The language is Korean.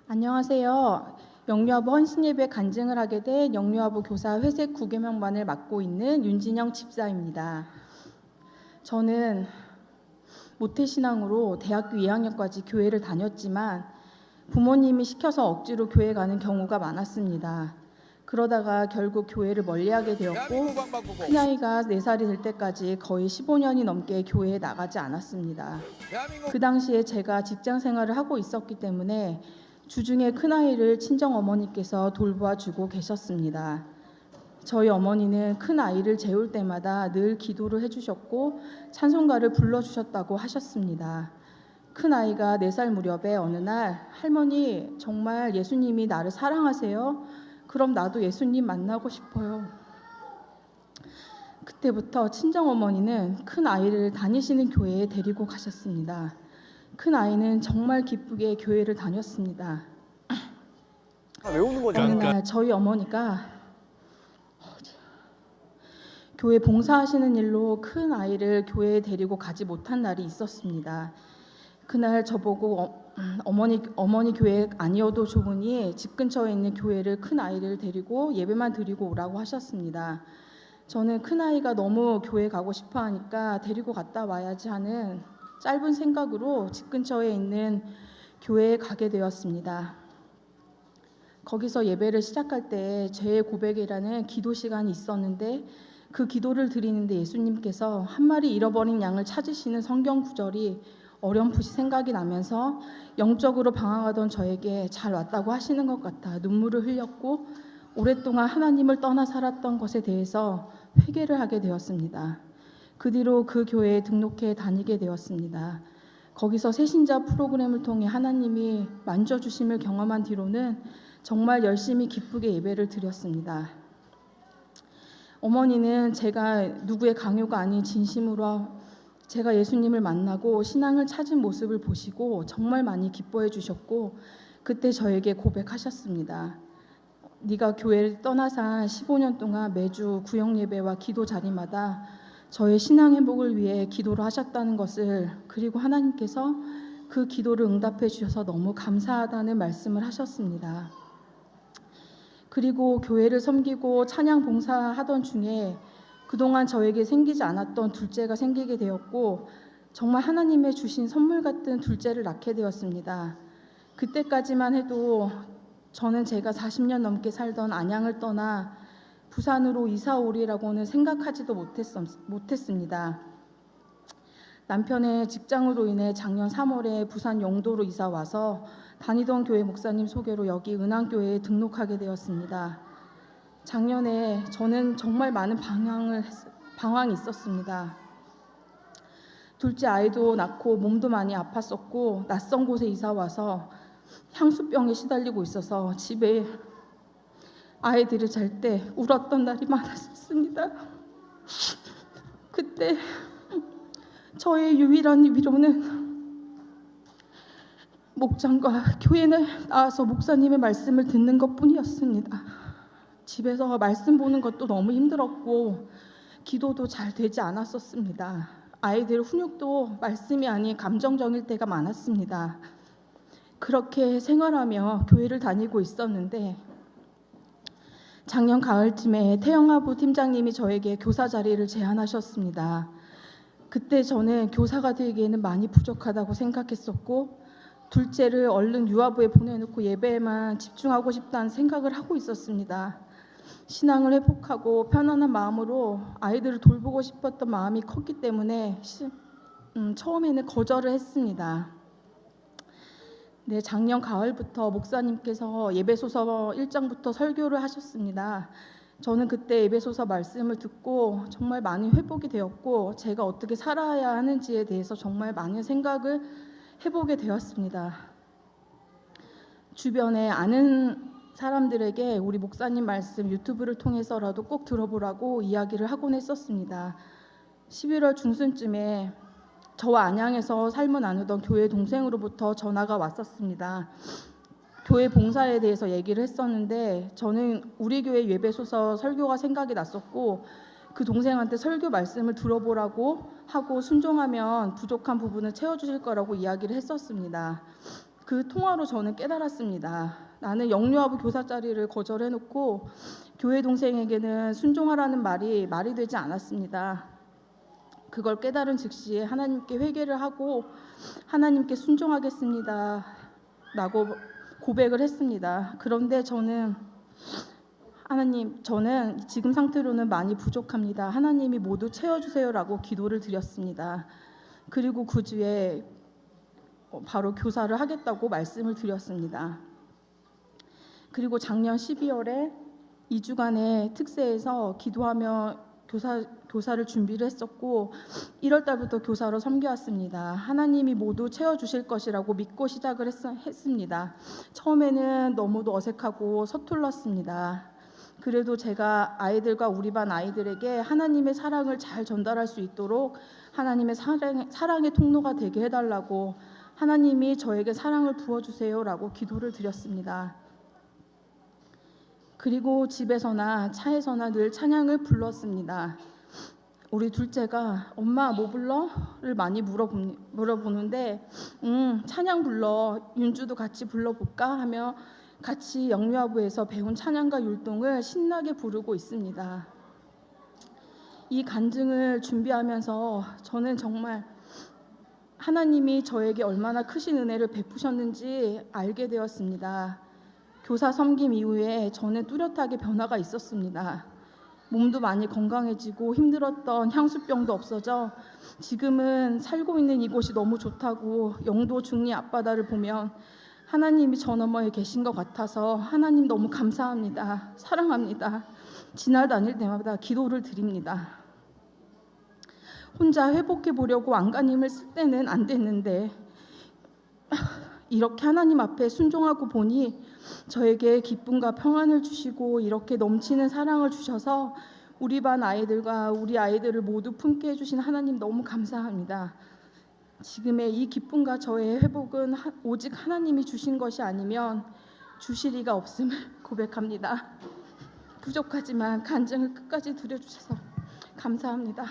안녕하세요. 영유아부 헌신예배 간증을 하게 된 영유아부 교사 회색 구계명반을 맡고 있는 윤진영 집사입니다. 저는 모태신앙으로 대학교 2학년까지 교회를 다녔지만 부모님이 시켜서 억지로 교회 가는 경우가 많았습니다. 그러다가 결국 교회를 멀리하게 되었고 큰아이가 4살이 될 때까지 거의 15년이 넘게 교회에 나가지 않았습니다. 그 당시에 제가 직장 생활을 하고 있었기 때문에 주중에 큰아이를 친정어머니께서 돌보아주고 계셨습니다. 저희 어머니는 큰아이를 재울 때마다 늘 기도를 해주셨고 찬송가를 불러주셨다고 하셨습니다. 큰아이가 4살 무렵에 어느 날 할머니 정말 예수님이 나를 사랑하세요? 그럼 나도 예수님 만나고 싶어요. 그때부터 친정어머니는 큰아이를 다니시는 교회에 데리고 가셨습니다. 큰아이는 정말 기쁘게 교회를 다녔습니다. 왜 우는 거냐? 어느 날 저희 어머니가 교회 봉사하시는 일로 큰아이를 교회에 데리고 가지 못한 날이 있었습니다. 그날 저보고 어머니 교회 아니어도 좋으니 집 근처에 있는 교회를 큰아이를 데리고 예배만 드리고 오라고 하셨습니다. 저는 큰아이가 너무 교회 가고 싶어 하니까 데리고 갔다 와야지 하는 짧은 생각으로 집 근처에 있는 교회에 가게 되었습니다. 거기서 예배를 시작할 때 죄의 고백이라는 기도 시간이 있었는데 그 기도를 드리는데 예수님께서 한 마리 잃어버린 양을 찾으시는 성경 구절이 어렴풋이 생각이 나면서 영적으로 방황하던 저에게 잘 왔다고 하시는 것 같아 눈물을 흘렸고 오랫동안 하나님을 떠나 살았던 것에 대해서 회개를 하게 되었습니다. 그 뒤로 그 교회에 등록해 다니게 되었습니다. 거기서 새신자 프로그램을 통해 하나님이 만져주심을 경험한 뒤로는 정말 열심히 기쁘게 예배를 드렸습니다. 어머니는 제가 누구의 강요가 아닌 진심으로 제가 예수님을 만나고 신앙을 찾은 모습을 보시고 정말 많이 기뻐해 주셨고 그때 저에게 고백하셨습니다. 네가 교회를 떠나서 15년 동안 매주 구역 예배와 기도 자리마다 저의 신앙 회복을 위해 기도를 하셨다는 것을 그리고 하나님께서 그 기도를 응답해 주셔서 너무 감사하다는 말씀을 하셨습니다. 그리고 교회를 섬기고 찬양 봉사하던 중에 그동안 저에게 생기지 않았던 둘째가 생기게 되었고 정말 하나님의 주신 선물 같은 둘째를 낳게 되었습니다. 그때까지만 해도 저는 제가 40년 넘게 살던 안양을 떠나 부산으로 이사 오리라고는 생각하지도 못했습니다. 남편의 직장으로 인해 작년 3월에 부산 영도로 이사 와서 다니던 교회 목사님 소개로 여기 은왕교회에 등록하게 되었습니다. 작년에 저는 정말 많은 방황이 있었습니다. 둘째 아이도 낳고 몸도 많이 아팠었고 낯선 곳에 이사 와서 향수병에 시달리고 있어서 집에 아이들이 잘 때 울었던 날이 많았습니다. 그때 저의 유일한 위로는 목장과 교회를 나와서 목사님의 말씀을 듣는 것뿐이었습니다. 집에서 말씀 보는 것도 너무 힘들었고 기도도 잘 되지 않았었습니다. 아이들 훈육도 말씀이 아닌 감정적일 때가 많았습니다. 그렇게 생활하며 교회를 다니고 있었는데 작년 가을쯤에 태영아부 팀장님이 저에게 교사 자리를 제안하셨습니다. 그때 저는 교사가 되기에는 많이 부족하다고 생각했었고 둘째를 얼른 유아부에 보내놓고 예배에만 집중하고 싶다는 생각을 하고 있었습니다. 신앙을 회복하고 편안한 마음으로 아이들을 돌보고 싶었던 마음이 컸기 때문에 처음에는 거절을 했습니다. 네, 작년 가을부터 목사님께서 예배소서 1장부터 설교를 하셨습니다. 저는 그때 예배소서 말씀을 듣고 정말 많이 회복이 되었고 제가 어떻게 살아야 하는지에 대해서 정말 많은 생각을 해보게 되었습니다. 주변에 아는 사람들에게 우리 목사님 말씀 유튜브를 통해서라도 꼭 들어보라고 이야기를 하곤 했었습니다. 11월 중순쯤에 저와 안양에서 삶을 나누던 교회 동생으로부터 전화가 왔었습니다. 교회 봉사에 대해서 얘기를 했었는데 저는 우리 교회 예배소서 설교가 생각이 났었고 그 동생한테 설교 말씀을 들어보라고 하고 순종하면 부족한 부분을 채워주실 거라고 이야기를 했었습니다. 그 통화로 저는 깨달았습니다. 나는 영유아부 교사 자리를 거절해놓고 교회 동생에게는 순종하라는 말이 되지 않았습니다. 그걸 깨달은 즉시 하나님께 회개를 하고 하나님께 순종하겠습니다 라고 고백을 했습니다. 그런데 저는 하나님, 저는 지금 상태로는 많이 부족합니다. 하나님이 모두 채워주세요라고 기도를 드렸습니다. 그리고 그 주에 바로 교사를 하겠다고 말씀을 드렸습니다. 그리고 작년 12월에 2주간의 특세에서 기도하며 교사를 준비를 했었고 1월 달부터 교사로 섬겨왔습니다. 하나님이 모두 채워주실 것이라고 믿고 시작을 했습니다. 처음에는 너무도 어색하고 서툴렀습니다. 그래도 제가 아이들과 우리 반 아이들에게 하나님의 사랑을 잘 전달할 수 있도록 하나님의 사랑의 통로가 되게 해달라고 하나님이 저에게 사랑을 부어주세요라고 기도를 드렸습니다. 그리고 집에서나 차에서나 늘 찬양을 불렀습니다. 우리 둘째가 엄마 뭐 불러?를 많이 물어보는데 찬양 불러, 윤주도 같이 불러볼까 하며 같이 영유아부에서 배운 찬양과 율동을 신나게 부르고 있습니다. 이 간증을 준비하면서 저는 정말 하나님이 저에게 얼마나 크신 은혜를 베푸셨는지 알게 되었습니다. 교사 섬김 이후에 저는 뚜렷하게 변화가 있었습니다. 몸도 많이 건강해지고 힘들었던 향수병도 없어져 지금은 살고 있는 이곳이 너무 좋다고 영도 중리 앞바다를 보면 하나님이 저 너머에 계신 것 같아서 하나님 너무 감사합니다. 사랑합니다. 지날 다닐 때마다 기도를 드립니다. 혼자 회복해 보려고 안간힘을 쓸 때는 안 됐는데 이렇게 하나님 앞에 순종하고 보니 저에게 기쁨과 평안을 주시고 이렇게 넘치는 사랑을 주셔서 우리 반 아이들과 우리 아이들을 모두 품게 해주신 하나님 너무 감사합니다. 지금의 이 기쁨과 저의 회복은 오직 하나님이 주신 것이 아니면 주실 리가 없음을 고백합니다. 부족하지만 간증을 끝까지 드려주셔서 감사합니다.